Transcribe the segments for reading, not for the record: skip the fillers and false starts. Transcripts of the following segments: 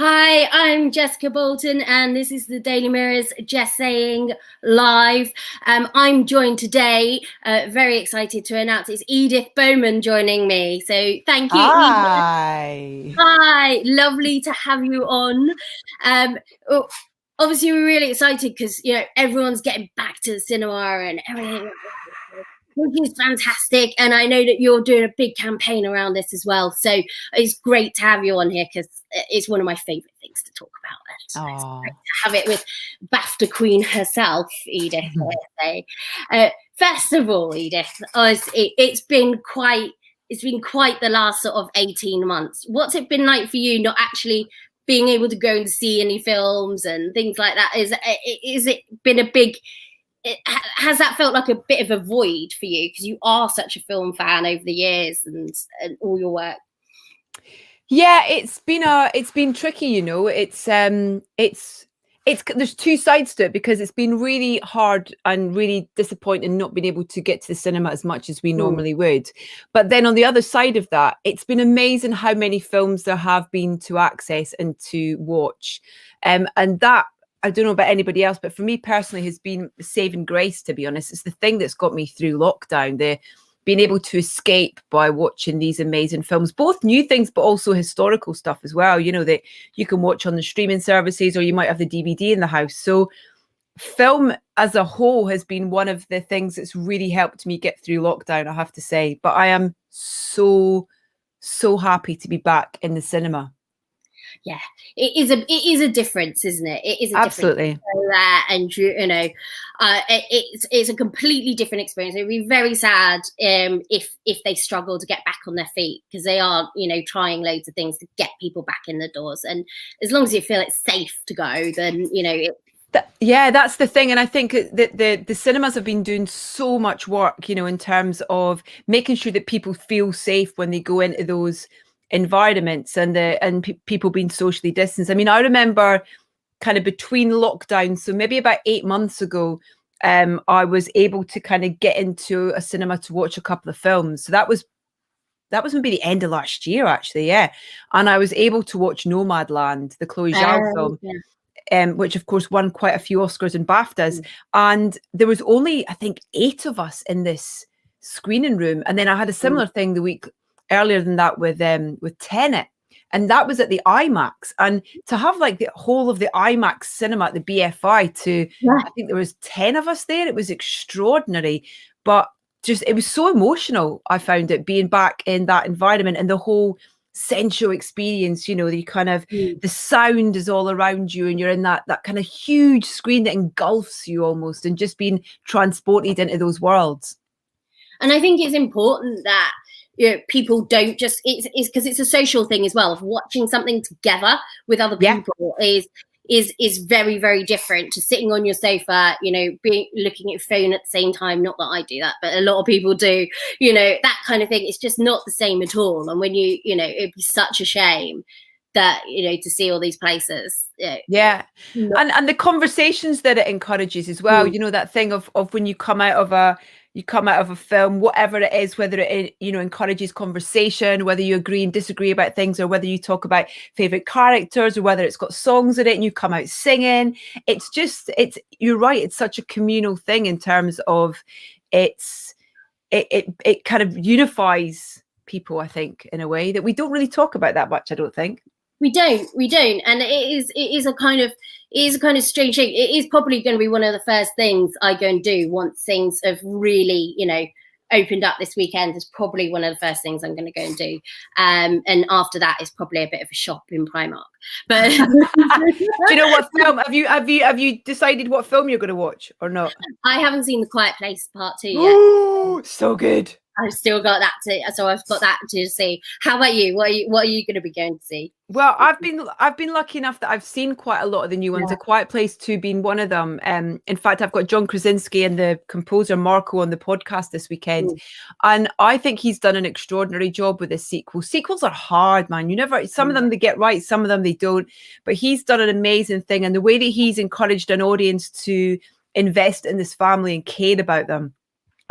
Hi, I'm Jessica Bolton, and this is the Daily Mirror's Jess Saying live. I'm joined today, very excited to announce it's Edith Bowman joining me. So thank you, Edith. Hi. Hi, lovely to have you on. Oh, obviously, we're really excited because everyone's getting back to the cinema and everything, which is fantastic. And I know that you're doing a big campaign around this as well. So it's great to have you on here because it's one of my favourite things to talk about. And it's great to have it with BAFTA Queen herself, Edith. First of all, Edith, it's been quite the last sort of 18 months. What's it been like for you not actually being able to go and see any films and things like that? Is it been a big... has that felt like a bit of a void for you because you are such a film fan over the years and all your work? Yeah, it's been tricky, it's there's two sides to it because it's been really hard and really disappointing not being able to get to the cinema as much as we normally would. But then on the other side of that, it's been amazing how many films there have been to access and to watch. And that, I don't know about anybody else, but for me personally has been saving grace, to be honest. It's the thing that's got me through lockdown, the being able to escape by watching these amazing films, both new things, but also historical stuff as well, that you can watch on the streaming services, or you might have the DVD in the house. So film as a whole has been one of the things that's really helped me get through lockdown, I have to say. But I am so happy to be back in the cinema. Yeah, it is a difference, isn't it? It is a Absolutely. And it's a completely different experience. It'd be very sad if they struggle to get back on their feet because they are trying loads of things to get people back in the doors. And as long as you feel it's safe to go, then yeah, that's the thing. And I think that the cinemas have been doing so much work, in terms of making sure that people feel safe when they go into those environments and people being socially distanced. I mean, I remember kind of between lockdowns, so maybe about 8 months ago, I was able to kind of get into a cinema to watch a couple of films. So that was maybe the end of last year, actually, yeah. And I was able to watch Nomadland, the Chloe Zhao film. Yeah. Which of course won quite a few Oscars and BAFTAs. And there was only, I think, 8 of us in this screening room. And then I had a similar thing the week earlier than that with Tenet. And that was at the IMAX. And to have like the whole of the IMAX cinema at the BFI I think there was 10 of us there. It was extraordinary. But just, it was so emotional, I found it, being back in that environment and the whole sensual experience, the kind of the sound is all around you and you're in that kind of huge screen that engulfs you almost, and just being transported into those worlds. And I think it's important that people don't just, it's because it's a social thing as well, of watching something together with other people is very, very different to sitting on your sofa, looking at your phone at the same time. Not that I do that, but a lot of people do, that kind of thing. It's just not the same at all. And when it'd be such a shame that, to see all these places. Yeah. And the conversations that it encourages as well, that thing of when you come out of a film, whatever it is, whether it encourages conversation, whether you agree and disagree about things, or whether you talk about favorite characters, or whether it's got songs in it and you come out singing. You're right, it's such a communal thing in terms of it kind of unifies people, I think, in a way that we don't really talk about that much, I don't think. We don't, and it is a kind of strange thing. It is probably going to be one of the first things I go and do once things have really, opened up this weekend. Is probably one of the first things I'm going to go and do. And after that is probably a bit of a shop in Primark. But do you know what film have you decided what film you're going to watch or not? I haven't seen The Quiet Place Part 2 yet. Oh, so good. I've still got that to see. How about you? What are you going to be going to see? Well, I've been lucky enough that I've seen quite a lot of the new ones. Yeah. A Quiet Place 2 being one of them. In fact, I've got John Krasinski and the composer Marco on the podcast this weekend, and I think he's done an extraordinary job with this sequel. Sequels are hard, man. Some of them they get right, some of them they don't. But he's done an amazing thing, and the way that he's encouraged an audience to invest in this family and care about them.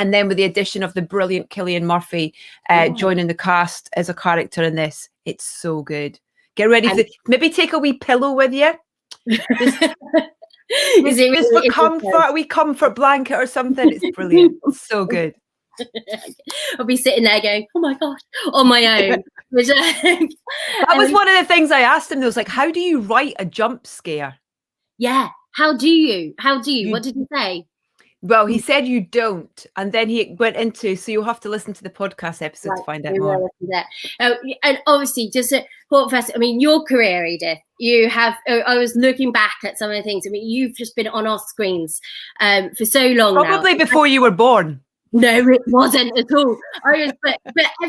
And then with the addition of the brilliant Cillian Murphy joining the cast as a character in this, it's so good. Get ready for maybe take a wee pillow with you. Just, just for comfort, a wee comfort blanket or something. It's brilliant. It's so good. I'll be sitting there going, oh my God, on my own. That was one of the things I asked him. It was like, how do you write a jump scare? Yeah. How do you? What did he say? Well, he said you don't. And then he went into, so you'll have to listen to the podcast episode to find out more. And obviously, just at Pulp Fiction, I mean, your career, Edith, you have, I was looking back at some of the things. I mean, you've just been on our screens for so long now. Probably before you were born. No, it wasn't at all. But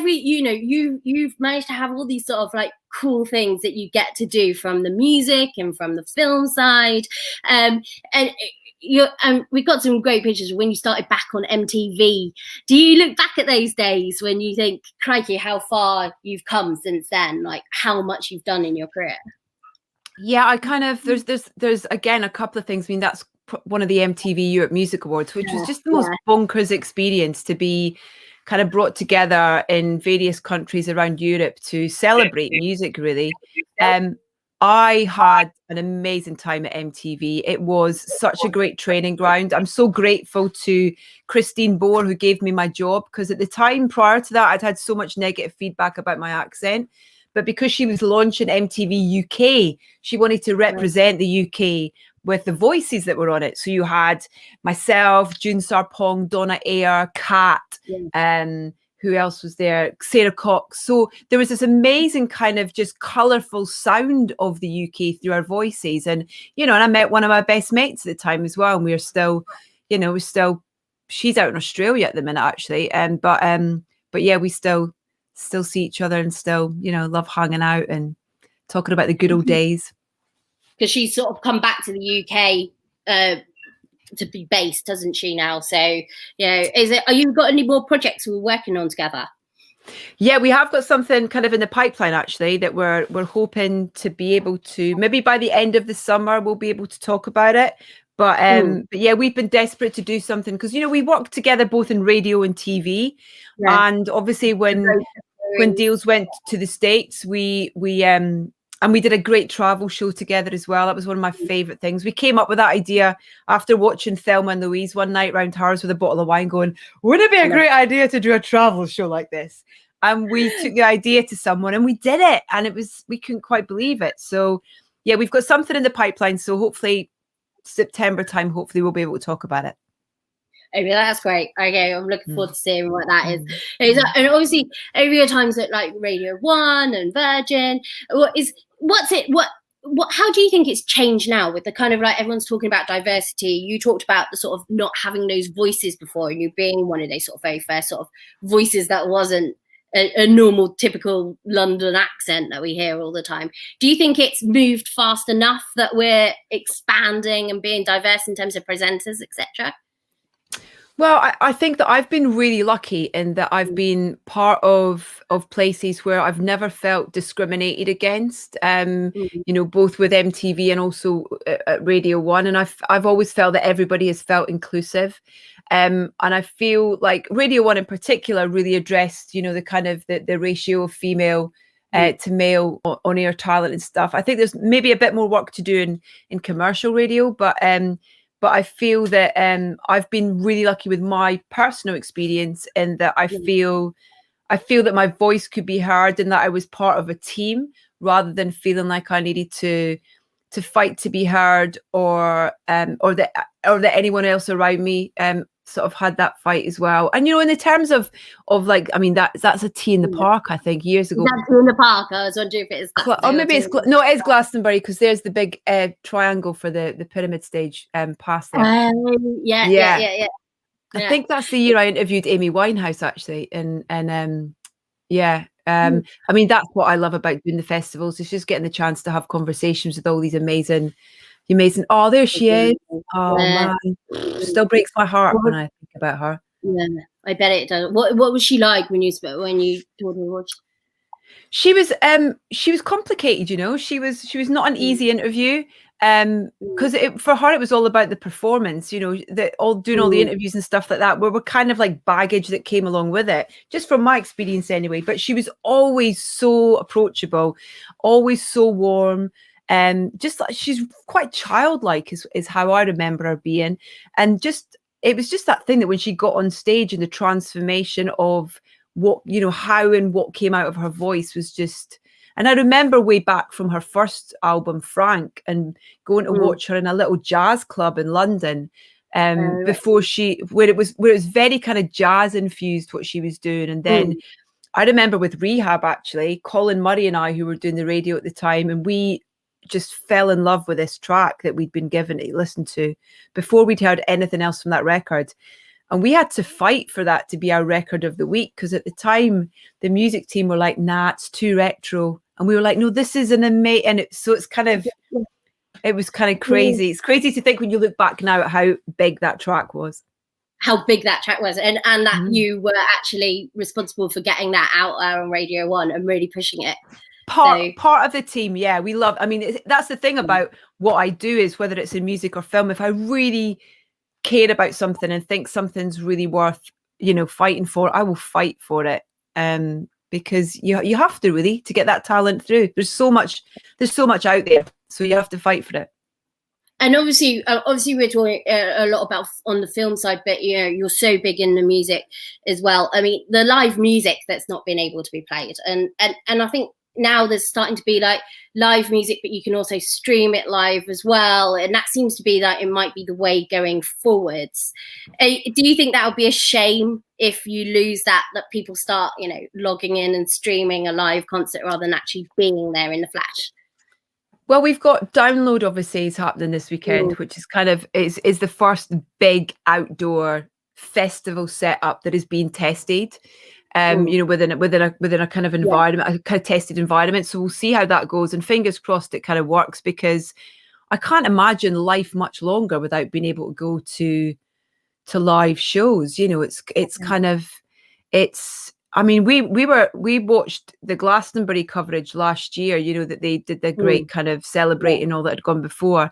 you've managed to have all these sort of like cool things that you get to do from the music and from the film side, and we've got some great pictures of when you started back on MTV. Do you look back at those days when you think, crikey, how far you've come since then? Like how much you've done in your career? Yeah, I kind of there's again a couple of things. I mean, that's one of the MTV Europe Music Awards, which was just the most bonkers experience to be kind of brought together in various countries around Europe to celebrate music, really. I had an amazing time at MTV. It was such a great training ground. I'm so grateful to Christine Boer, who gave me my job, because at the time prior to that, I'd had so much negative feedback about my accent. But because she was launching MTV UK, she wanted to represent the UK with the voices that were on it. So you had myself, June Sarpong, Donna Ayer, Kat, who else was there? Sarah Cox. So there was this amazing kind of just colourful sound of the UK through our voices. And, you know, and I met one of my best mates at the time as well. And we were still, you know, she's out in Australia at the minute, actually. But yeah, we still see each other and still, you know, love hanging out and talking about the good old days. Because she's sort of come back to the UK to be based, hasn't she now? So, you know, are you got any more projects we're working on together? Yeah, we have got something kind of in the pipeline, actually, that we're hoping to be able to, maybe by the end of the summer, we'll be able to talk about it. But yeah, we've been desperate to do something because, you know, we worked together both in radio and TV. Yeah. And obviously when deals went to the States, and we did a great travel show together as well. That was one of my favorite things. We came up with that idea after watching Thelma and Louise one night round ours with a bottle of wine going, wouldn't it be a great idea to do a travel show like this? And we took the idea to someone and we did it. And we couldn't quite believe it. So yeah, we've got something in the pipeline. So hopefully September time, hopefully we'll be able to talk about it. Okay, that's great. Okay, I'm looking forward to seeing what that is. And obviously, over your times at like Radio 1 and Virgin, how do you think it's changed now with the kind of like everyone's talking about diversity? You talked about the sort of not having those voices before and you being one of those sort of very first sort of voices that wasn't a normal, typical London accent that we hear all the time. Do you think it's moved fast enough that we're expanding and being diverse in terms of presenters, etc.? Well, I think that I've been really lucky in that I've been part of places where I've never felt discriminated against, you know, both with MTV and also at Radio 1. And I've always felt that everybody has felt inclusive. And I feel like Radio 1 in particular really addressed, you know, the kind of the ratio of female to male on air talent and stuff. I think there's maybe a bit more work to do in commercial radio, but I feel that I've been really lucky with my personal experience in that I feel that my voice could be heard and that I was part of a team rather than feeling like I needed to fight to be heard or that anyone else around me sort of had that fight as well. And you know, in the terms of like, I mean, that's a tea in the park, I think, years ago. That's in the park. I was wondering if it is. Or maybe it's no, it is Glastonbury because there's the big triangle for the pyramid stage past there. Yeah. I think that's the year I interviewed Amy Winehouse actually, and I mean that's what I love about doing the festivals. It's just getting the chance to have conversations with all these amazing. Oh, there she is. Oh man, still breaks my heart when I think about her. Yeah, I bet it does. What was she like when you told her what? She was complicated, you know. She was not an easy interview. because for her it was all about the performance, you know, doing all the interviews and stuff like that, were kind of like baggage that came along with it, just from my experience anyway. But she was always so approachable, always so warm, and just like, she's quite childlike is how I remember her being. And just it was just that thing that when she got on stage and the transformation of what, you know, how and what came out of her voice was just. And I remember way back from her first album, Frank, and going to watch her in a little jazz club in London, before where it was very kind of jazz infused what she was doing. And then I remember with Rehab, actually, Colin Murray and I, who were doing the radio at the time, and we just fell in love with this track that we'd been given to listen to before we'd heard anything else from that record. And we had to fight for that to be our record of the week, because at the time the music team were like, nah, it's too retro. And we were like, no, this is an amazing. And it's kind of, it was kind of crazy. It's crazy to think when you look back now at how big that track was. How big that track was, and that you were actually responsible for getting that out on Radio 1 and really pushing it. Part of the team, yeah, we love. I mean, that's the thing about what I do, is whether it's in music or film, if I really care about something and think something's really worth, you know, fighting for, I will fight for it. Because you have to really to get that talent through. There's so much out there, so you have to fight for it. And obviously we're talking a lot about on the film side, but you know, you're so big in the music as well. I mean, the live music that's not been able to be played, and I think now there's starting to be like live music, but you can also stream it live as well, and that seems to be that it might be the way going forwards. Do you think that would be a shame if you lose that people start, you know, logging in and streaming a live concert rather than actually being there in the flesh? Well, we've got Download obviously is happening this weekend, which is kind of is the first big outdoor festival setup that is being tested. You know, within a kind of environment, a kind of tested environment. So we'll see how that goes, and fingers crossed it kind of works, because I can't imagine life much longer without being able to go to live shows. You know, it's kind of, I mean, we watched the Glastonbury coverage last year, you know, that they did the great kind of celebrating all that had gone before.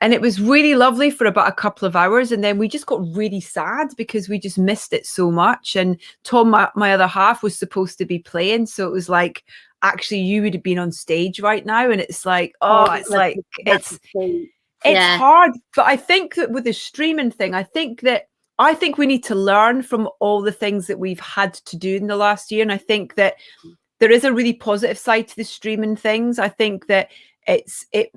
And it was really lovely for about a couple of hours. And then we just got really sad because we just missed it so much. And Tom, my other half, was supposed to be playing. So it was like, actually, you would have been on stage right now. And it's like, it's hard. But I think that with the streaming thing, I think we need to learn from all the things that we've had to do in the last year. And I think that there is a really positive side to the streaming things. I think that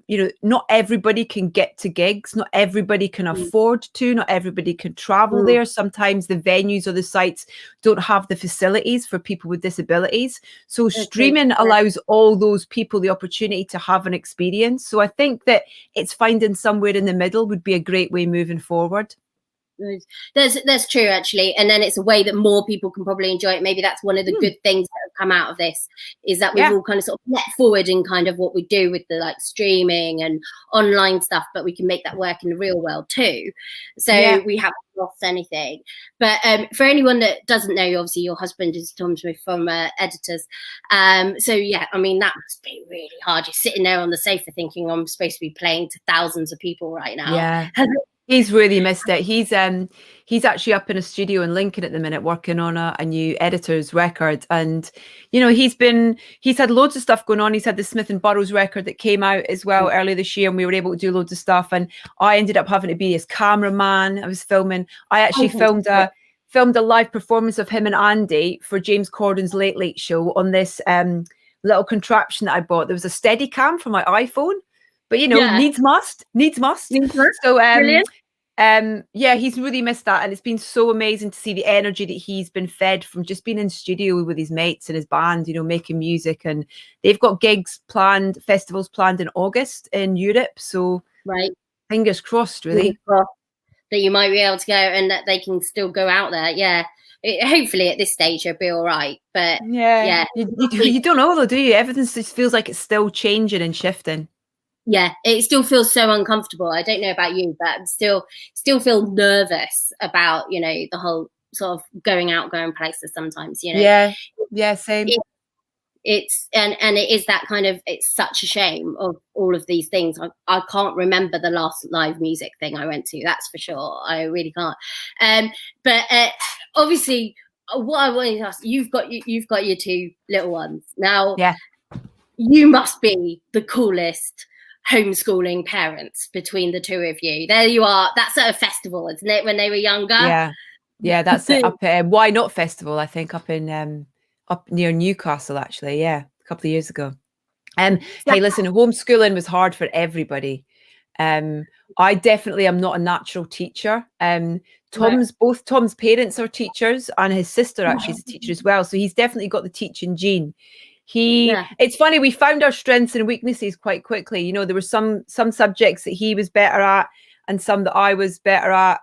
you know, not everybody can get to gigs, not everybody can afford to, not everybody can travel there. Sometimes the venues or the sites don't have the facilities for people with disabilities. So streaming allows all those people the opportunity to have an experience. So I think that it's finding somewhere in the middle would be a great way moving forward. That's true, actually. And then it's a way that more people can probably enjoy it. Maybe that's one of the good things that have come out of this, is that we've all kind of sort of leapt forward in kind of what we do with the like streaming and online stuff, but we can make that work in the real world too. So we haven't lost anything. But for anyone that doesn't know, obviously your husband is Tom Smith from Editors. So yeah, I mean, that must be really hard. You're sitting there on the sofa thinking, I'm supposed to be playing to thousands of people right now. Yeah. He's really missed it. He's actually up in a studio in Lincoln at the minute working on a new Editors record. And, you know, he's had loads of stuff going on. He's had the Smith and Burrows record that came out as well earlier this year, and we were able to do loads of stuff. And I ended up having to be his cameraman. I was filming. I actually filmed a live performance of him and Andy for James Corden's Late Late Show on this little contraption that I bought. There was a Steadicam for my iPhone. But, you know, needs must. So, he's really missed that. And it's been so amazing to see the energy that he's been fed from just being in studio with his mates and his band, you know, making music. And they've got festivals planned in August in Europe. So fingers crossed, really. That you might be able to go and that they can still go out there. Yeah. Hopefully at this stage you'll be all right. But you don't know though, do you? Everything just feels like it's still changing and shifting. Yeah, it still feels so uncomfortable. I don't know about you, but I still feel nervous about, you know, the whole sort of going places sometimes, you know. Yeah, same. it's and it is that kind of, it's such a shame of all of these things. I can't remember the last live music thing I went to, that's for sure. I really can't. But obviously, what I wanted to ask, you've got your two little ones now. Yeah, you must be the coolest homeschooling parents between the two of you. There you are. That's at a festival, isn't it? When they were younger. Yeah, that's it. Up Why Not Festival, I think, up near Newcastle, actually. Yeah, a couple of years ago. Hey, listen, homeschooling was hard for everybody. I definitely am not a natural teacher. Both Tom's parents are teachers, and his sister actually is a teacher as well. So he's definitely got the teaching gene. It's funny, we found our strengths and weaknesses quite quickly. You know, there were some subjects that he was better at and some that I was better at.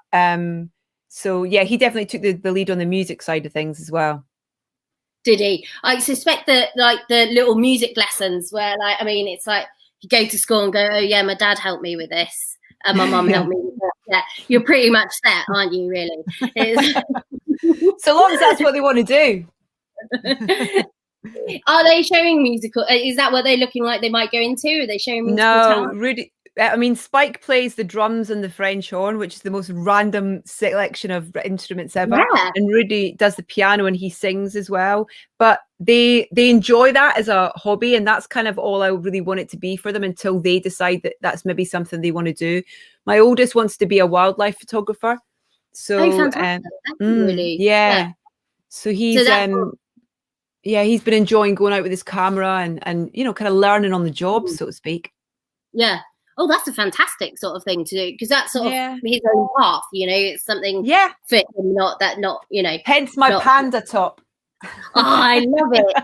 So yeah, he definitely took the lead on the music side of things as well. Did he? I suspect that, like, the little music lessons where, like, I mean, it's like you go to school and go, oh yeah, my dad helped me with this and my mum helped me with that. Yeah, you're pretty much set, aren't you, really? So long as that's what they want to do. Are they showing musical? Is that what they're looking like they might go into? Are they showing musical talent? Rudy, I mean, Spike plays the drums and the French horn, which is the most random selection of instruments ever. Yeah. And Rudy does the piano and he sings as well. But they enjoy that as a hobby, and that's kind of all I really want it to be for them until they decide that that's maybe something they want to do. My oldest wants to be a wildlife photographer. So, really, yeah. So he's he's been enjoying going out with his camera and you know, kind of learning on the job, so to speak. Yeah. Oh, that's a fantastic sort of thing to do, because that's sort of his own path, you know. It's something for him, not, you know. Hence my panda top. Oh, I love it.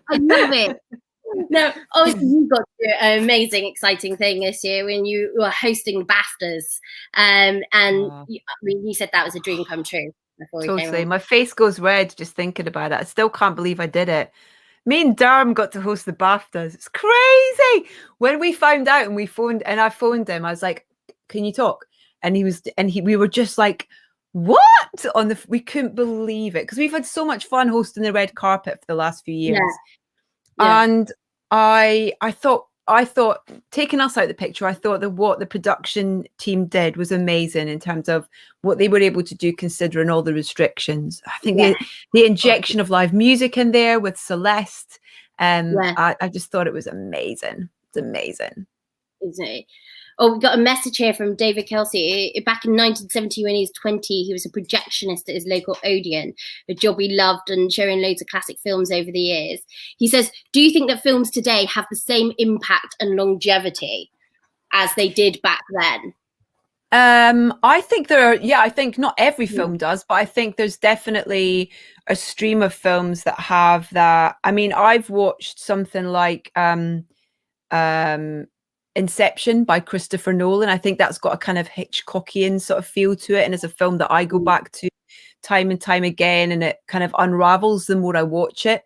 I love it. No, obviously you got to do an amazing, exciting thing this year when you were hosting BAFTAs. I mean, you said that was a dream come true. Totally. My face goes red just thinking about it. I still can't believe I did it. Me and Durham got to host the BAFTAs. It's crazy. When we found out and I phoned him, I was like, can you talk? And we were just like, what? We couldn't believe it, because we've had so much fun hosting the red carpet for the last few years. Yeah. And I thought, taking us out of the picture, I thought that what the production team did was amazing in terms of what they were able to do considering all the restrictions. I think the injection of live music in there with Celeste, I just thought it was amazing. It's amazing. Isn't it? Oh, we got a message here from David Kelsey. Back in 1970, when he was 20, he was a projectionist at his local Odeon, a job he loved, and showing loads of classic films over the years. He says, do you think that films today have the same impact and longevity as they did back then? I think I think not every film does, but I think there's definitely a stream of films that have that. I mean, I've watched something like Inception by Christopher Nolan. I think that's got a kind of Hitchcockian sort of feel to it, and it's a film that I go back to time and time again, and it kind of unravels the more I watch it.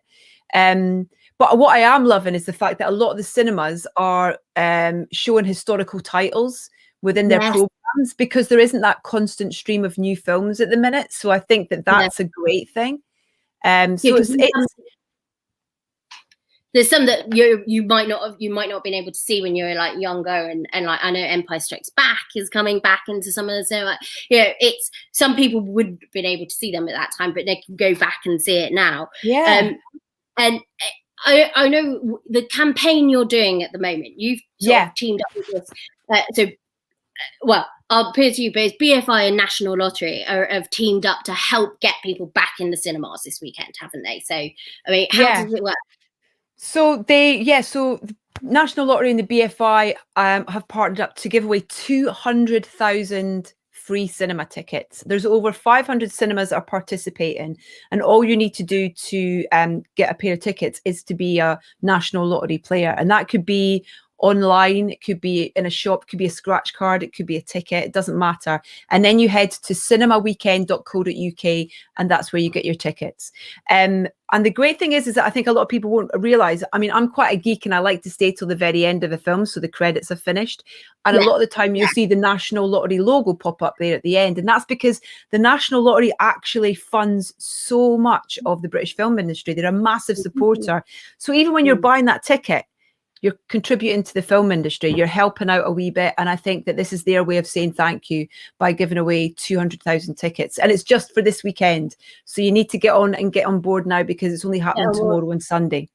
But what I am loving is the fact that a lot of the cinemas are showing historical titles within their programs, because there isn't that constant stream of new films at the minute. So I think that that's a great thing. So there's some that you might not have been able to see when you were like younger, and like I know Empire Strikes Back is coming back into some of the cinema. You know, it's some people wouldn't have been able to see them at that time, but they can go back and see it now. Yeah. And I know the campaign you're doing at the moment. You've sort of teamed up with this. I'll appear to you, but it's BFI and National Lottery have teamed up to help get people back in the cinemas this weekend, haven't they? So I mean, how does it work? So the National Lottery and the BFI have partnered up to give away 200,000 free cinema tickets. There's over 500 cinemas that are participating, and all you need to do to get a pair of tickets is to be a National Lottery player, and that could be online, it could be in a shop, it could be a scratch card, it could be a ticket, it doesn't matter. And then you head to cinemaweekend.co.uk, and that's where you get your tickets. And the great thing is that I think a lot of people won't realize, I mean, I'm quite a geek and I like to stay till the very end of the film so the credits are finished. And a lot of the time you'll see the National Lottery logo pop up there at the end. And that's because the National Lottery actually funds so much of the British film industry. They're a massive supporter. So even when you're buying that ticket, you're contributing to the film industry, you're helping out a wee bit. And I think that this is their way of saying thank you by giving away 200,000 tickets. And it's just for this weekend. So you need to get on board now, because it's only happening tomorrow and Sunday.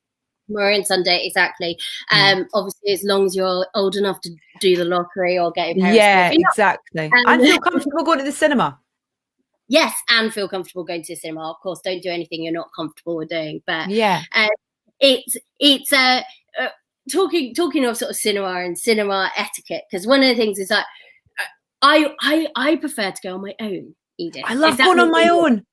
Tomorrow and Sunday, exactly. Obviously, as long as you're old enough to do the lottery or get your parents. Yeah, exactly. And feel comfortable going to the cinema. Yes, and feel comfortable going to the cinema. Of course, don't do anything you're not comfortable with doing. But yeah, it's talking of sort of cinema and cinema etiquette, because one of the things is that I prefer to go on my own, Edith. I love going on my own.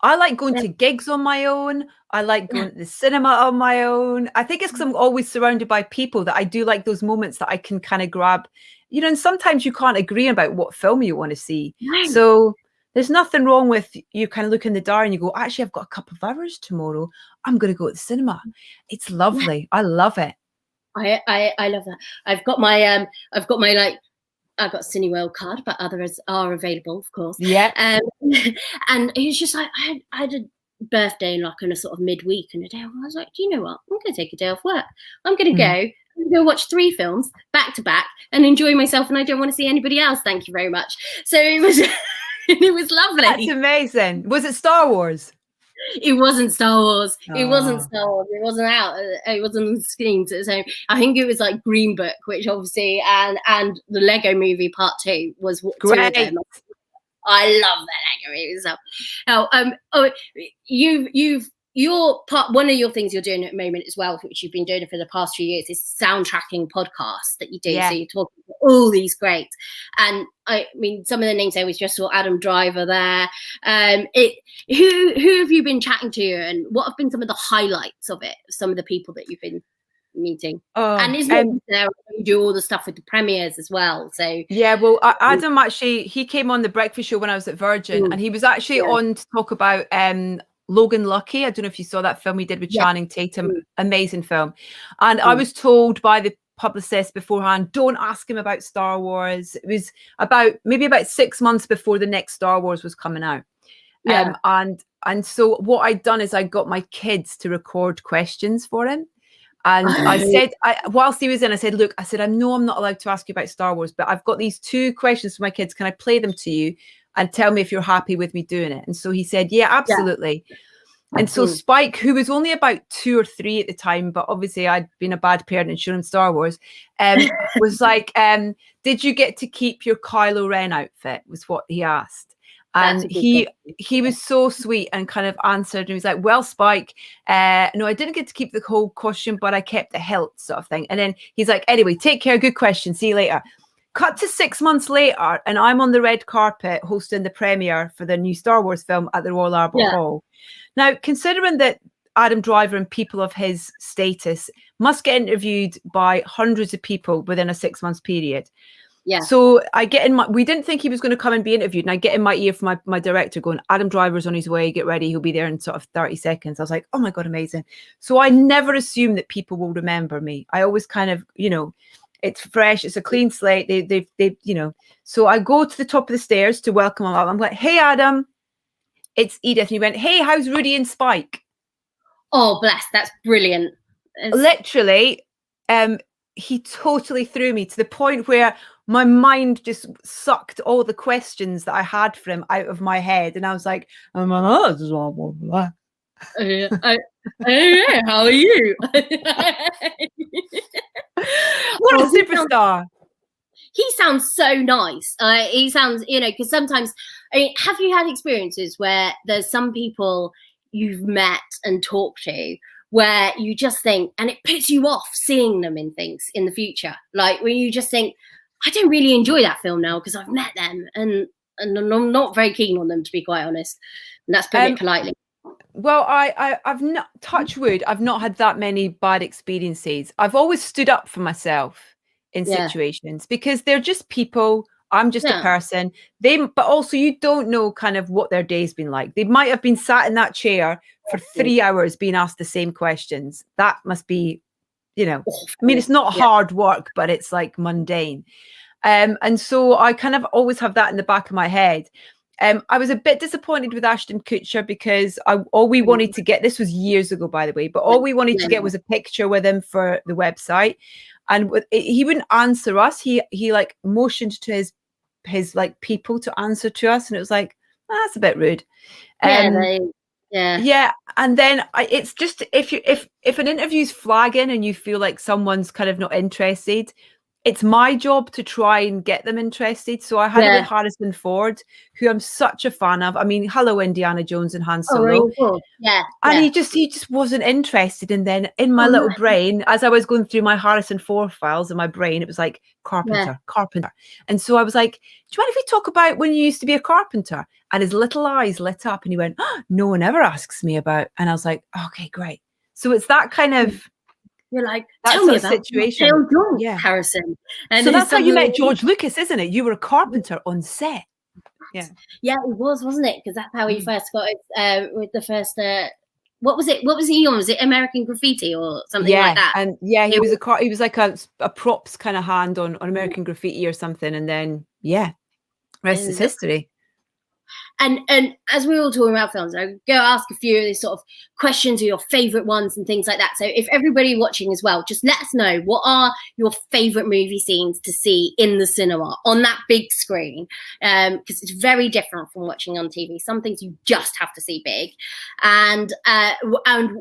I like going to gigs on my own. I like going to the cinema on my own. I think it's because I'm always surrounded by people that I do like those moments that I can kind of grab, you know, and sometimes you can't agree about what film you want to see. Right. So there's nothing wrong with you kind of look in the diary and you go, actually, I've got a couple of hours tomorrow. I'm going to go to the cinema. It's lovely. Yeah. I love it. I love that. I've got my I've got a Cineworld card, but others are available, of course. Yeah. And it was just like, I had a birthday in a sort of midweek and a day. I was like, do you know what? I'm going to take a day off work. I'm going to go watch 3 films back to back and enjoy myself. And I don't want to see anybody else. Thank you very much. So it was, it was lovely. That's amazing. Was it Star Wars? It wasn't Star Wars. Oh. It wasn't Star Wars. It wasn't out. It wasn't on the screens. So I think it was like Green Book, which obviously, and the Lego Movie Part 2 was great. I love that Lego movie. So, one of your things you're doing at the moment as well, which you've been doing for the past few years, is soundtracking podcasts that you do. Yeah. So you're talking to all these greats, and I mean, some of the names I was just saw Adam Driver there. Who have you been chatting to, and what have been some of the highlights of it? Some of the people that you've been meeting, and isn't it there you do all the stuff with the premieres as well? So yeah, well, Adam actually he came on the Breakfast Show when I was at Virgin, and he was actually on to talk about Logan Lucky. I don't know if you saw that film he did with Channing Tatum. Amazing film. And I was told by the publicist beforehand, don't ask him about Star Wars. It was maybe about 6 months before the next Star Wars was coming out. And so what I'd done is I got my kids to record questions for him. And I said, whilst he was in, I said, look, I know I'm not allowed to ask you about Star Wars, but I've got these 2 questions for my kids. Can I play them to you and tell me if you're happy with me doing it? And so he said, yeah, absolutely. Yeah. And so Spike, who was only about 2 or 3 at the time, but obviously I'd been a bad parent and shown him Star Wars, was like, did you get to keep your Kylo Ren outfit? Was what he asked. And he was so sweet and kind of answered, and he was like, well, Spike, no, I didn't get to keep the whole costume, but I kept the hilt, sort of thing. And then he's like, anyway, take care, good question, see you later. Cut to 6 months later, and I'm on the red carpet hosting the premiere for the new Star Wars film at the Royal Albert Hall. Now, considering that Adam Driver and people of his status must get interviewed by hundreds of people within a 6 month period. Yeah. So I get in we didn't think he was going to come and be interviewed. And I get in my ear from my director going, Adam Driver's on his way, get ready. He'll be there in sort of 30 seconds. I was like, oh my God, amazing. So I never assume that people will remember me. I always kind of, it's fresh. It's a clean slate. They so I go to the top of the stairs to welcome him up. I'm like, hey, Adam, it's Edith. And he went, hey, how's Rudy and Spike? Oh, bless. That's brilliant. Literally, he totally threw me to the point where my mind just sucked all the questions that I had for him out of my head. And I was like, how are you? What a superstar. He sounds so nice. He sounds, because sometimes, have you had experiences where there's some people you've met and talked to where you just think, and it puts you off seeing them in things in the future? Like when you just think, I don't really enjoy that film now because I've met them and I'm not very keen on them, to be quite honest. And that's putting it politely. Well, I've not, touch wood, I've not had that many bad experiences. I've always stood up for myself in situations because they're just people. I'm just a person. But also you don't know kind of what their day's been like. They might have been sat in that chair for 3 hours being asked the same questions. That must be, I mean, it's not hard work, but it's like mundane. And so I kind of always have that in the back of my head. I was a bit disappointed with Ashton Kutcher because all we wanted to get, this was years ago, by the way, but all we wanted to get was a picture with him for the website. And he wouldn't answer us. He like motioned to his like people to answer to us. And it was like, that's a bit rude. Yeah. And then it's just, if an interview's flagging and you feel like someone's kind of not interested, it's my job to try and get them interested. So I had it with Harrison Ford, who I'm such a fan of. I mean, hello, Indiana Jones and Han Solo. And he just wasn't interested. And then in my little brain, as I was going through my Harrison Ford files in my brain, it was like carpenter. And so I was like, do you mind if we talk about when you used to be a carpenter? And his little eyes lit up and he went, oh, no one ever asks me about. And I was like, okay, great. So it's that kind of, you're like, tell me about situation. Harrison. And so that's how you met George Lucas, isn't it? You were a carpenter on set. Yeah, it was, wasn't it? Because that's how he first got it with the first. What was it? What was he on? Was it American Graffiti or something like that? And he was he was like a props kind of hand on American Graffiti or something, and then rest is history. And as we were all talking about films, I go ask a few of these sort of questions or your favorite ones and things like that. So if everybody watching as well, just let us know, what are your favorite movie scenes to see in the cinema on that big screen? Because it's very different from watching on TV. Some things you just have to see big. And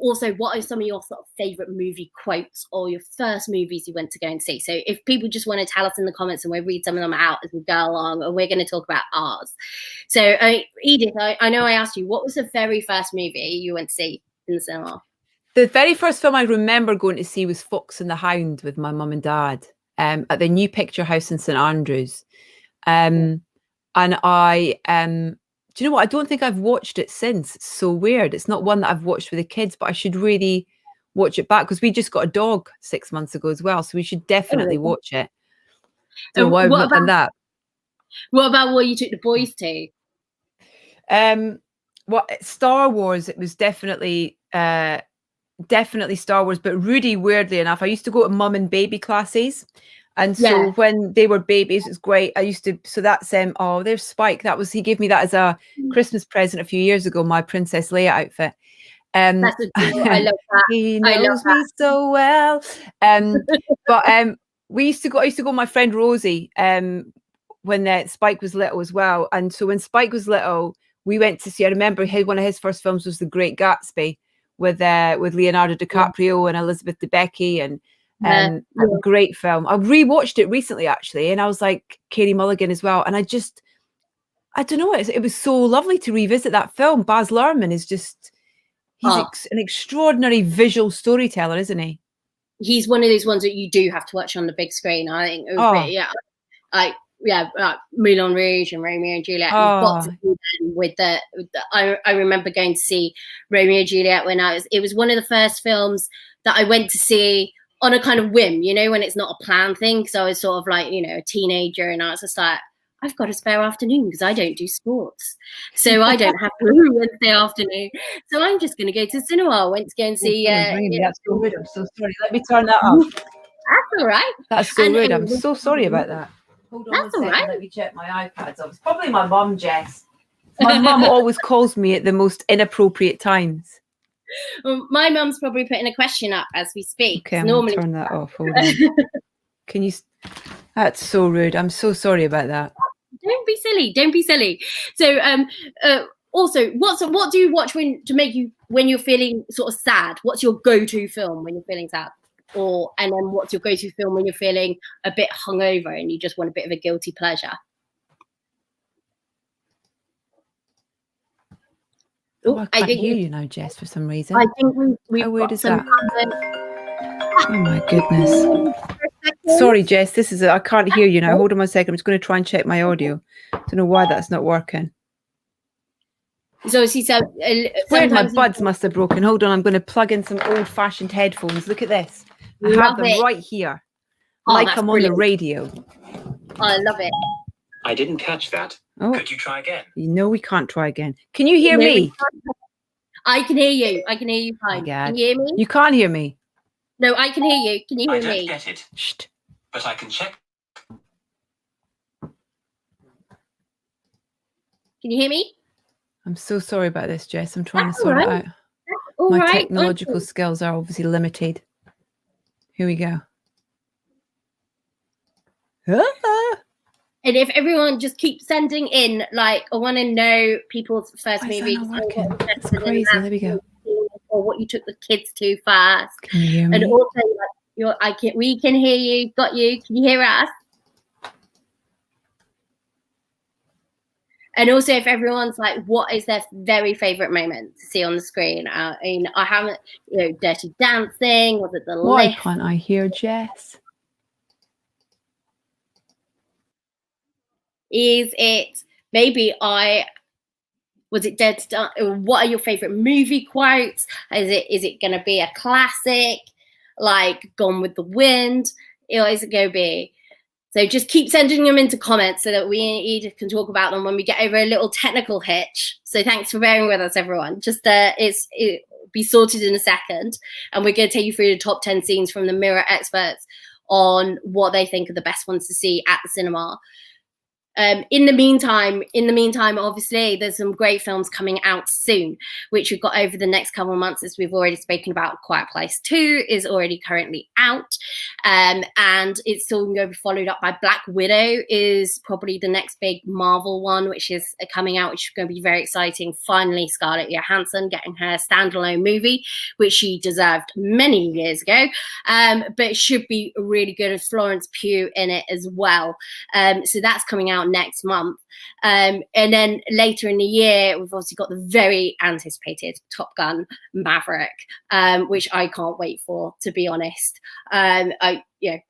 also, what are some of your sort of favorite movie quotes or your first movies you went to go and see? So if people just want to tell us in the comments, and we'll read some of them out as we go along, and we're going to talk about ours. So Edith, I know I asked you, what was the very first movie you went to see in the cinema? The very first film I remember going to see was Fox and the Hound with my mum and dad at the New Picture House in St Andrews. And I, do you know what? I don't think I've watched it since. It's so weird. It's not one that I've watched with the kids, but I should really watch it back because we just got a dog 6 months ago as well. So we should definitely watch it. Don't know why I've not done that. What about what you took the boys to? Star Wars, it was definitely Star Wars, but Rudy, weirdly enough, I used to go to mum and baby classes, and so when they were babies, it's great. I used to, so that's there's Spike. He gave me that as a Christmas present a few years ago, my Princess Leia outfit. I love that. He knows me so well. But I used to go with my friend Rosie when Spike was little as well. And so when Spike was little, we went to see, I remember one of his first films was The Great Gatsby with Leonardo DiCaprio and Elizabeth Debicki, and a great film. I rewatched it recently actually, and I was like, Katie Mulligan as well. And I don't know, it was so lovely to revisit that film. Baz Luhrmann is just, he's an extraordinary visual storyteller, isn't he? He's one of those ones that you do have to watch on the big screen, I think. Moulin Rouge and Romeo and Juliet. You've got to see them with I remember going to see Romeo and Juliet when it was one of the first films that I went to see on a kind of whim, when it's not a planned thing. Because I was sort of like, a teenager, and I was just like, I've got a spare afternoon because I don't do sports. So I don't have to Wednesday afternoon. So I'm just going to go to the cinema. I went to go and see. That's so rude. I'm so sorry. Let me turn that off. That's all right. That's so rude. I'm so sorry about that. Hold on That's a second. Right. Let me check my iPads. It's probably my mum, Jess. My mum always calls me at the most inappropriate times. Well, my mum's probably putting a question up as we speak. Okay, I'm normally turn that off. Hold on. Can you? That's so rude. I'm so sorry about that. Don't be silly. Don't be silly. So, also, what do you watch when you're feeling sort of sad? What's your go-to film when you're feeling sad? And then what's your go-to film when you're feeling a bit hungover and you just want a bit of a guilty pleasure? I can't hear you now, Jess, for some reason. I think we've How weird got is some. that? Oh my goodness. Sorry, Jess. I can't hear you now. Hold on 1 second. I'm just going to try and check my audio. Don't know why that's not working. So she said, Weird, my buds must have broken. Hold on, I'm going to plug in some old-fashioned headphones. Look at this. I have them right here. Like I'm on the radio. I love it. I didn't catch that. Oh. Could you try again? No, we can't try again. Can you hear me? I can hear you. I can hear you fine. Can you hear me? You can't hear me. No, I can hear you. Can you hear me? I don't get it. Shh. But I can check. Can you hear me? I'm so sorry about this, Jess. I'm trying to sort it out. My technological skills are obviously limited. Here we go. And if everyone just keeps sending in, like, I want to know people's first movies. It's crazy. There we go. Or what you took the kids to first. Can you hear me? And also, we can hear you. Got you. Can you hear us? And also, if everyone's like, what is their very favorite moment to see on the screen? I mean, I haven't, Dirty Dancing. Was it The Lift? Why can't I hear Jess? Is it was it Dead to Dance? What are your favorite movie quotes? Is it going to be a classic like Gone with the Wind? Or is it going to be? So just keep sending them into comments so that we and Edith can talk about them when we get over a little technical hitch. So thanks for bearing with us, everyone. Just it'll be sorted in a second, and we're going to take you through the top 10 scenes from the Mirror experts on what they think are the best ones to see at the cinema. In the meantime, obviously, there's some great films coming out soon, which we've got over the next couple of months, as we've already spoken about. Quiet Place 2 is already currently out, and it's still going to be followed up by Black Widow is probably the next big Marvel one, which is coming out, which is going to be very exciting. Finally, Scarlett Johansson getting her standalone movie, which she deserved many years ago, but it should be really good with Florence Pugh in it as well. So that's coming out next month, and then later in the year we've obviously got the very anticipated Top Gun Maverick, which I can't wait for, to be honest.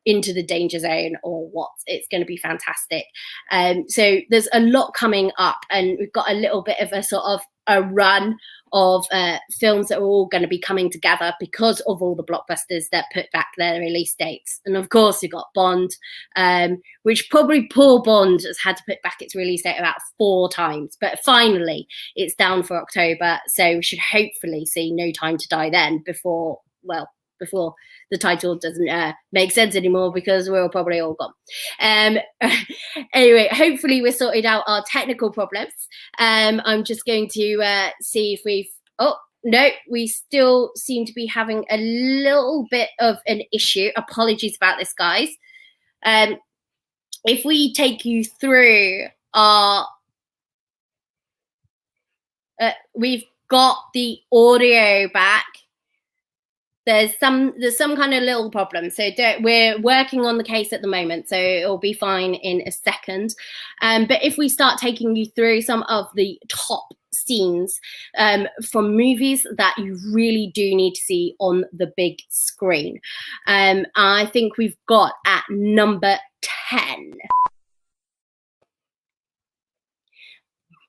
Into the Danger Zone or what, it's going to be fantastic. So there's a lot coming up, and we've got a little bit of a sort of a run of films that are all going to be coming together because of all the blockbusters that put back their release dates. And of course, you've got Bond, which probably poor Bond has had to put back its release date about 4 times, but finally it's down for October. So we should hopefully see No Time to Die then before the title doesn't make sense anymore, because we're probably all gone. Anyway, hopefully we're sorted out our technical problems. I'm just going to see if we still seem to be having a little bit of an issue. Apologies about this, guys. If we take you through our... we've got the audio back. There's some kind of little problem, so we're working on the case at the moment, so it'll be fine in a second. But if we start taking you through some of the top scenes from movies that you really do need to see on the big screen, I think we've got at number 10.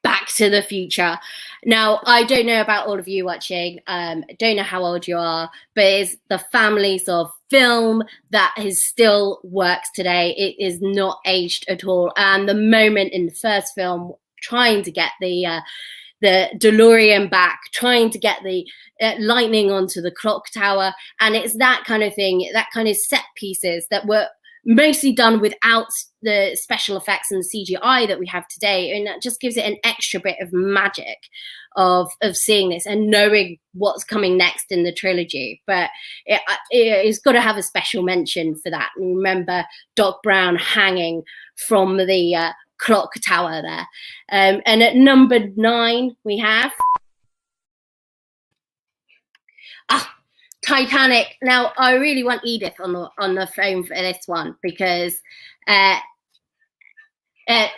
Back to the Future. Now, I don't know about all of you watching. I don't know how old you are, but it's the families of film that still works today. It is not aged at all. And the moment in the first film, trying to get the DeLorean back, trying to get the lightning onto the clock tower, and it's that kind of thing, that kind of set pieces that were mostly done without the special effects and the CGI that we have today, and that just gives it an extra bit of magic of seeing this and knowing what's coming next in the trilogy. But it's got to have a special mention for that. And remember Doc Brown hanging from the clock tower there. And at number 9 we have Titanic. Now, I really want Edith on the phone for this one, because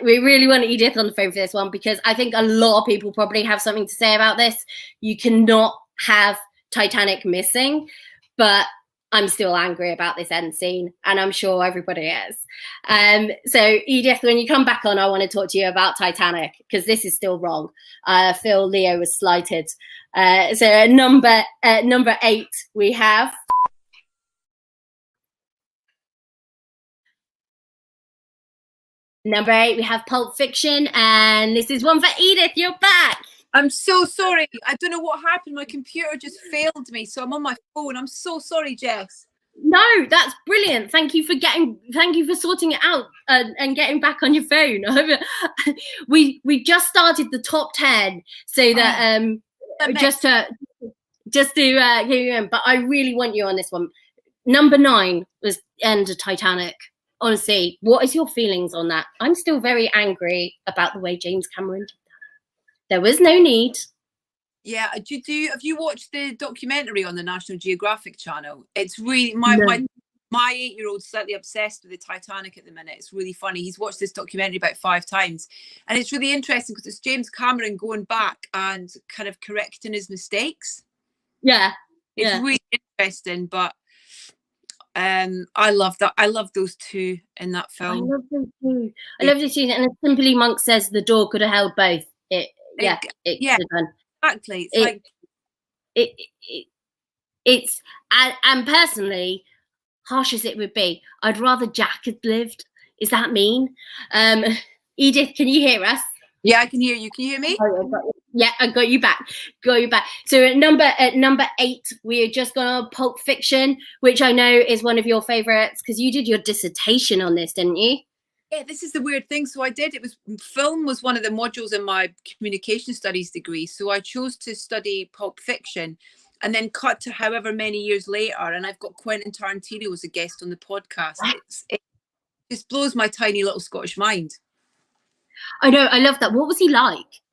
we really want Edith on the phone for this one, because I think a lot of people probably have something to say about this. You cannot have Titanic missing, but I'm still angry about this end scene, and I'm sure everybody is. So Edith, when you come back on, I want to talk to you about Titanic, because this is still wrong. I feel Leo was slighted. So number 8, we have number 8, we have Pulp Fiction, and this is one for Edith. You're back. I'm so sorry. I don't know what happened. My computer just failed me, so I'm on my phone. I'm so sorry, Jess. No, that's brilliant. Thank you for sorting it out and getting back on your phone. we just started the top 10, so that just to hear you in. But I really want you on this one. Number 9 was End of Titanic. Honestly, what is your feelings on that? I'm still very angry about the way James Cameron did that. There was no need. Yeah, have you watched the documentary on the National Geographic channel? It's really my 8-year-old's slightly obsessed with the Titanic at the minute. It's really funny. He's watched this documentary about 5 times, and it's really interesting because it's James Cameron going back and kind of correcting his mistakes. Yeah, it's really interesting. But I love that. I love those two in that film. I love them too. I love this scene, and Simply Monk says the door could have held both. It could have done. Exactly. It's and personally, harsh as it would be, I'd rather Jack had lived. Is that mean? Edith, can you hear us? Yeah, I can hear you. Can you hear me? I got you back. So at number 8, we had just gone on Pulp Fiction, which I know is one of your favorites because you did your dissertation on this, didn't you? Yeah, this is the weird thing. So I did. Film was one of the modules in my communication studies degree. So I chose to study Pulp Fiction, and then cut to however many years later, and I've got Quentin Tarantino as a guest on the podcast. It just blows my tiny little Scottish mind. I know. I love that. What was he like?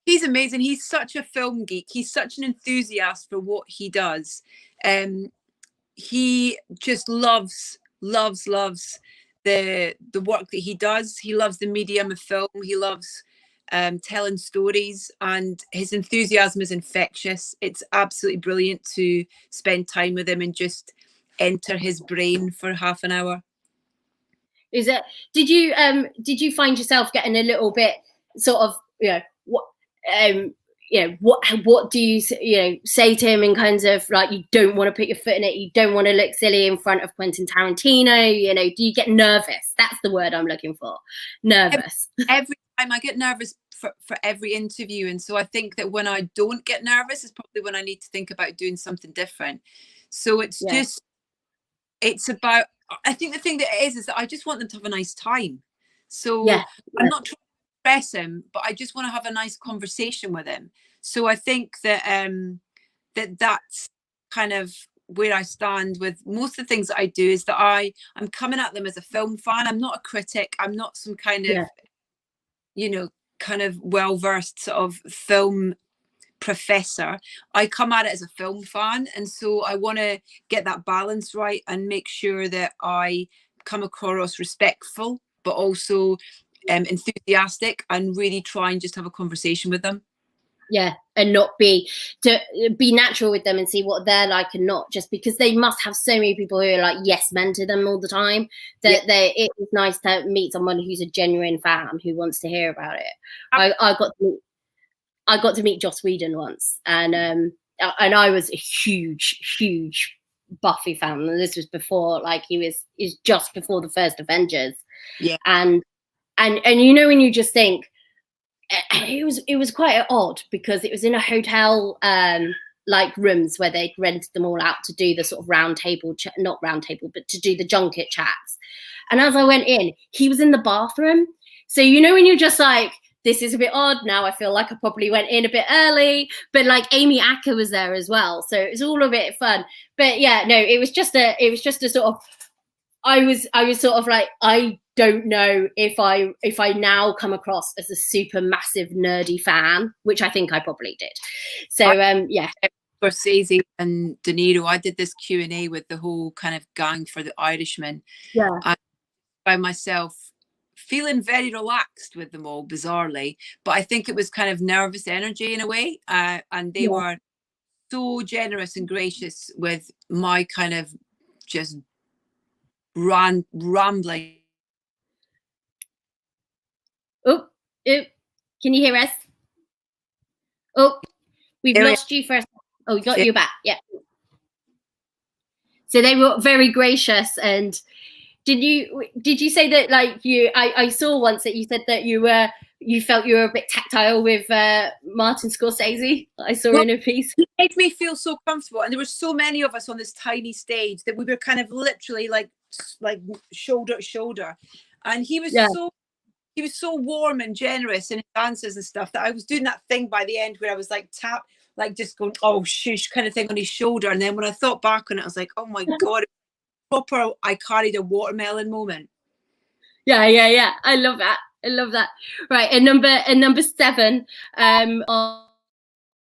He's amazing. He's such a film geek. He's such an enthusiast for what he does. He just loves the work that he does. He loves the medium of film. He loves telling stories, and his enthusiasm is infectious. It's absolutely brilliant to spend time with him and just enter his brain for half an hour. Is it? Did you find yourself getting a little bit sort of what do you say to him in kinds of like, you don't want to put your foot in it, you don't want to look silly in front of Quentin Tarantino, do you get nervous? That's the word I'm looking for. Nervous. Every time I get nervous for every interview, and so I think that when I don't get nervous is probably when I need to think about doing something different. So it's about, I think the thing that it is that I just want them to have a nice time. So I'm not trying to impress him, but I just want to have a nice conversation with him. So I think that that's kind of where I stand with most of the things that I do, is that I'm coming at them as a film fan. I'm not a critic. I'm not some kind of kind of well-versed sort of film professor. I come at it as a film fan, and so I want to get that balance right and make sure that I come across respectful but also enthusiastic, and really try and just have a conversation with them. And not be natural with them and see what they're like, and not just because they must have so many people who are like yes men to them all the time, that it is nice to meet someone who's a genuine fan who wants to hear about it. I got to meet Joss Whedon once, and I was a huge Buffy fan, and this was before, like, he was just before the first Avengers. And when you just think, it was quite odd because it was in a hotel like rooms where they rented them all out to do the sort of not round table, but to do the junket chats. And as I went in, he was in the bathroom. So when you're just like, this is a bit odd now, I feel like I probably went in a bit early, but like Amy Acker was there as well, so it was all a bit fun. But it was just a sort of, I was sort of like, I don't know if I now come across as a super massive nerdy fan, which I think I probably did. So Scorsese and De Niro, I did this Q&A with the whole kind of gang for The Irishman. I found myself feeling very relaxed with them all, bizarrely, but I think it was kind of nervous energy in a way, and they were so generous and gracious with my kind of just rambling. Oh, can you hear us? Oh, we've lost you for a second. Oh, you got you back. Yeah. So they were very gracious. And did you say that, like, I saw once that you said that you felt you were a bit tactile with Martin Scorsese? I saw in a piece. It made me feel so comfortable, and there were so many of us on this tiny stage that we were kind of literally like shoulder to shoulder, and he was so warm and generous in his answers and stuff that I was doing that thing by the end where I was like just going, oh shush, kind of thing on his shoulder. And then when I thought back on it, I was like, oh my God, proper I carried a watermelon moment. Yeah. I love that. Right, and number 7,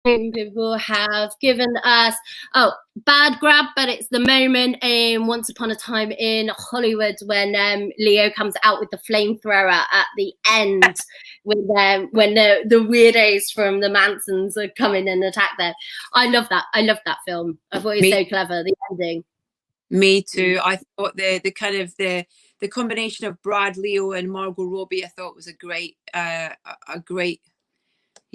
people have given us Bad Grab, but it's the moment in Once Upon a Time in Hollywood when Leo comes out with the flamethrower at the end when the weirdos from the Mansons are coming and attack them. I love that film. I thought it was so clever, the ending. Me too. I thought the kind of the combination of Brad, Leo, and Margot Robbie, I thought was a great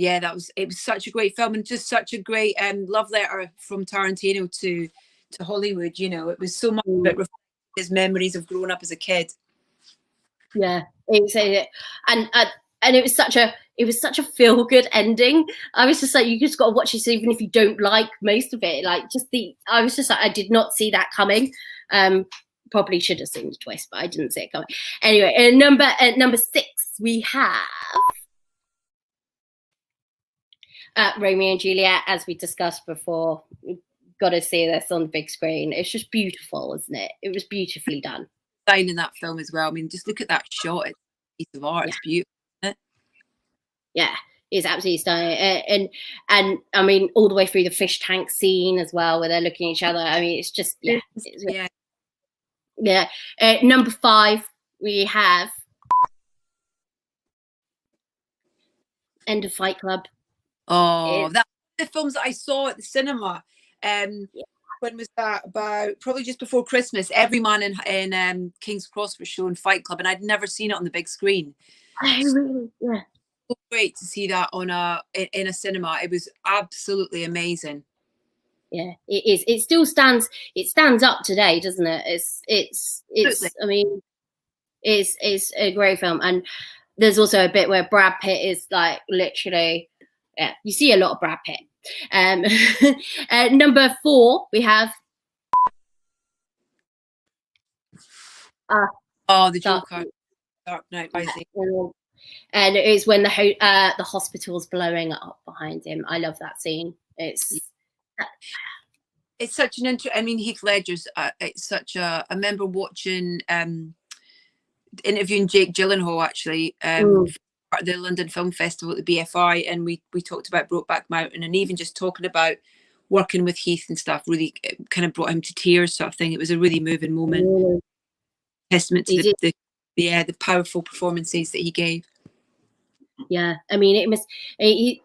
it was such a great film, and just such a great love letter from Tarantino to Hollywood. You know, it was so much about his memories of growing up as a kid. Yeah, and it was such a feel good ending. I was just like, you just got to watch this even if you don't like most of it. Like, I was just like, I did not see that coming. Probably should have seen the twist, but I didn't see it coming. Anyway, at number 6 we have Romeo and Juliet, as we discussed before. We've got to see this on the big screen. It's just beautiful, isn't it? It was beautifully done. In that film as well. I mean, just look at that shot. It's a piece of art. Yeah. It's beautiful, isn't it? Yeah, it's absolutely stunning. And I mean, all the way through the fish tank scene as well, where they're looking at each other. I mean, it's just number 5 we have End of Fight Club. Oh, that's the films that I saw at the cinema. When was that? About probably just before Christmas. Every Man in King's Cross was showing Fight Club, and I'd never seen it on the big screen. Oh, really? Yeah. So great to see that in a cinema. It was absolutely amazing. Yeah, it is. It still stands. It stands up today, doesn't it? It's. I mean, it's a great film, and there's also a bit where Brad Pitt is like literally. Yeah, you see a lot of Brad Pitt. Number 4 we have the Joker, Dark Knight Rising, and it is when the hospital's blowing up behind him. I love that scene. It's such an I mean, Heath Ledger's it's such a. I remember watching interviewing Jake Gyllenhaal actually at the London Film Festival at the BFI, and we talked about Brokeback Mountain, and even just talking about working with Heath and stuff really kind of brought him to tears, sort of thing. It was a really moving moment. Testament to the powerful performances that he gave. Yeah, I mean, it must. He's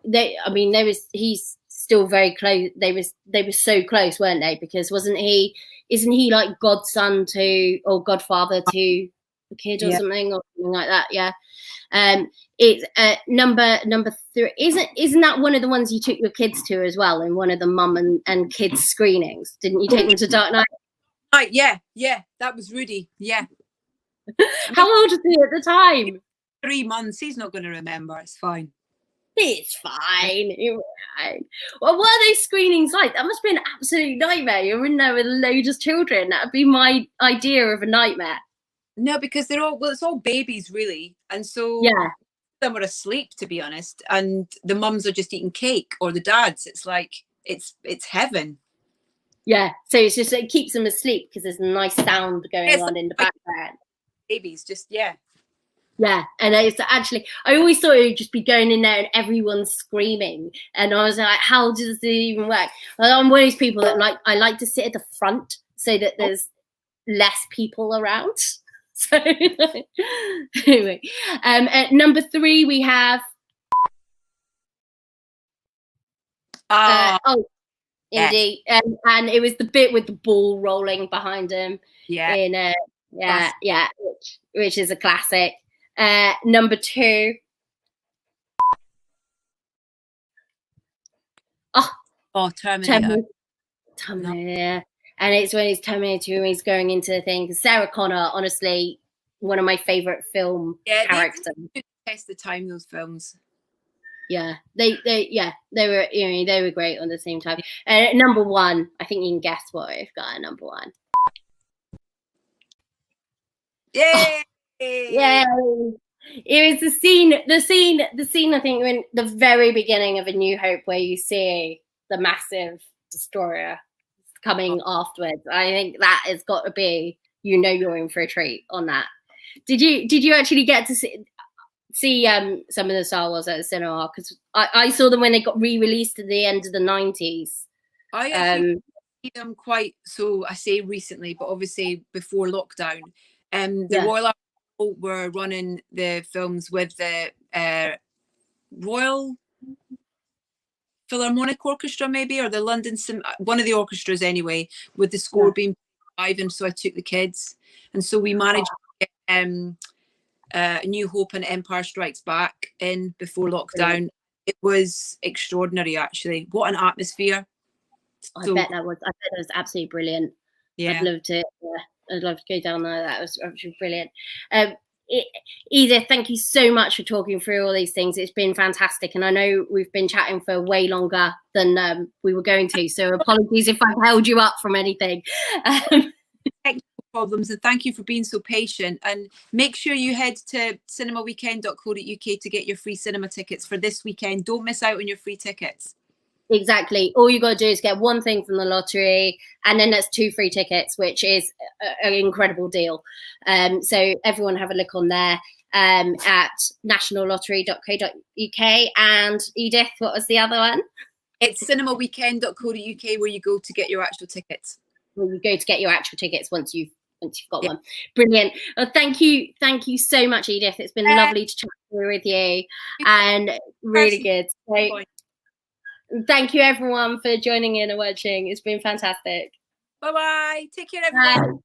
still very close. They were so close, weren't they? Because isn't he like godson to or godfather to the kid or something like that? Yeah. It's number 3. Isn't that one of the ones you took your kids to as well in one of the mum and kids screenings? Didn't you take them to Dark Knight? Right, yeah, that was Rudy. Yeah. How old was he at the time? 3 months. He's not going to remember. It's fine. It's fine. Well, what are those screenings like? That must be an absolute nightmare. You're in there with loads of children. That'd be my idea of a nightmare. No, because it's all babies really, and so some are asleep, to be honest, and the mums are just eating cake, or the dads. It's like it's heaven. Yeah, so it keeps them asleep because there's a nice sound going on in the background. Babies, just Yeah, and it's actually, I always thought it would just be going in there and everyone's screaming, and I was like, how does it even work? Well, I'm one of these people that I like to sit at the front so that there's less people around. So anyway, at number 3 we have Indeed. And it was the bit with the ball rolling behind him. Yeah. Which is a classic. Number 2. Terminator. Yeah. And it's when he's Terminator, when he's going into the thing. Sarah Connor, honestly, one of my favorite film characters. They test the time, those films. Yeah, they were great on the same time. Number 1, I think you can guess what I've got at number 1. Yay! Yeah. It was the scene. I think when the very beginning of A New Hope, where you see the massive destroyer coming afterwards. I think that has got to be, you're in for a treat on that. Did you actually get to see some of the Star Wars at the cinema? Because I saw them when they got re-released at the end of the 90s. I actually see them quite, so I say recently, but obviously before lockdown. The Royal Albert were running the films with the Royal Philharmonic Orchestra, maybe, or the London one of the orchestras anyway, with the score being live, and so I took the kids, and so we managed to get New Hope and Empire Strikes Back in before lockdown. It was extraordinary, actually. What an atmosphere! I bet that was absolutely brilliant. Yeah, I'd love to go down there. That was absolutely brilliant. Edith, thank you so much for talking through all these things. It's been fantastic, and I know we've been chatting for way longer than we were going to, so apologies if I've held you up from anything. Problems, and thank you for being so patient, and make sure you head to cinemaweekend.co.uk to get your free cinema tickets for this weekend. Don't miss out on your free tickets. Exactly. All you got to do is get one thing from the lottery, and then there's 2 free tickets, which is an incredible deal. So everyone have a look on there at nationallottery.co.uk. And Edith, what was the other one? It's cinemaweekend.co.uk, where you go to get your actual tickets. Well, you go to get your actual tickets once you've got one. Brilliant. Well, thank you so much, Edith. It's been lovely to chat with you, and really good. So, thank you everyone for joining in and watching. It's been fantastic. Bye-bye. Take care, everyone. Bye.